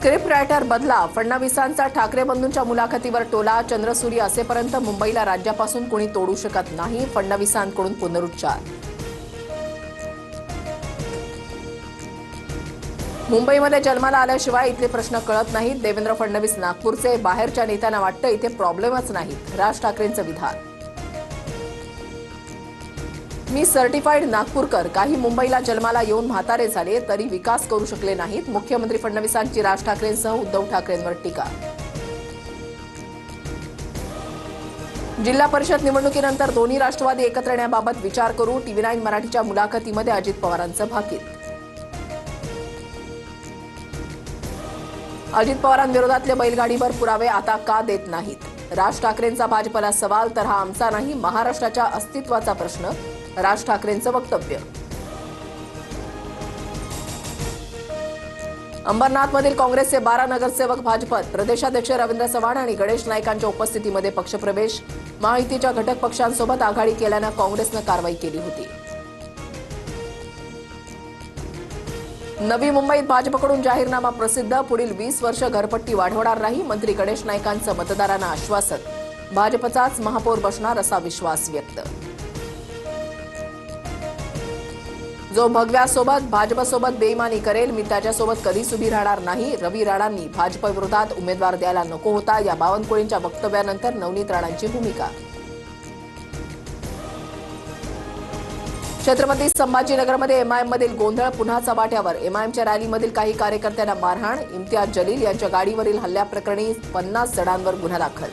Script writer बदला. फडणवीसांचा ठाकरे बंधूंच्या मुलाखतीवर टोला. चंद्रसूर्य असेपर्यंत मुंबईला राज्यापासून कोणी तोडू शकत नाही. फडणवीसांकडून पुनरुच्चार. मुंबईमध्ये जन्माला आल्याशिवाय इथले प्रश्न कळत नाहीत. देवेंद्र फडणवीस नागपूरचे. बाहेरच्या नेत्यांना वाटतं इथे प्रॉब्लेमच नाहीत. राज ठाकरेंचं विधान. मी सर्टिफाईड नागपूरकर. काही मुंबईला जन्माला येऊन म्हातारे झाले तरी विकास करू शकले नाहीत. मुख्यमंत्री फडणवीसांची राज ठाकरेंसह उद्धव ठाकरेंवर टीका. जिल्हा परिषद निवडणुकीनंतर दोन्ही राष्ट्रवादी एकत्र येण्याबाबत विचार करू. TV9 मराठीच्या मुलाखतीमध्ये अजित पवारांचं भाकीत. अजित पवारांविरोधातले बैलगाडीवर पुरावे आता का देत नाहीत? राज ठाकरेंचा भाजपला सवाल. तर हा आमचा नाही, महाराष्ट्राच्या अस्तित्वाचा प्रश्न. राज ठाकरेंचं वक्तव्य. अंबरनाथमधील काँग्रेसचे 12 नगरसेवक भाजपात. प्रदेशाध्यक्ष रवींद्र चव्हाण आणि गणेश नाईकांच्या उपस्थितीमध्ये पक्षप्रवेश. महायुतीच्या घटक पक्षांसोबत आघाडी केल्यानं काँग्रेसनं कारवाई केली होती. नवी मुंबईत भाजपकडून जाहीरनामा प्रसिद्ध. पुढील 20 वर्ष घरपट्टी वाढवणार नाही. मंत्री गणेश नाईकांचं मतदारांना आश्वासन. भाजपचाच महापौर बसणार असा विश्वास व्यक्त. जो भगव्यासोबत भाजपसोबत बेईमानी करेल मी त्याच्यासोबत कधीच उभी राहणार नाही. रवी राणांनी भाजपविरोधात उमेदवार द्यायला नको होता. या बावनकुळेंच्या वक्तव्यानंतर नवनीत राणांची भूमिका. छत्रपती संभाजीनगरमध्ये एमआयएममधील गोंधळ पुन्हा चव्हाट्यावर. एमआयएमच्या रॅलीमधील काही कार्यकर्त्यांना मारहाण. इम्तियाज जलील यांच्या गाडीवरील हल्ल्याप्रकरणी 50 जणांवर गुन्हा दाखल.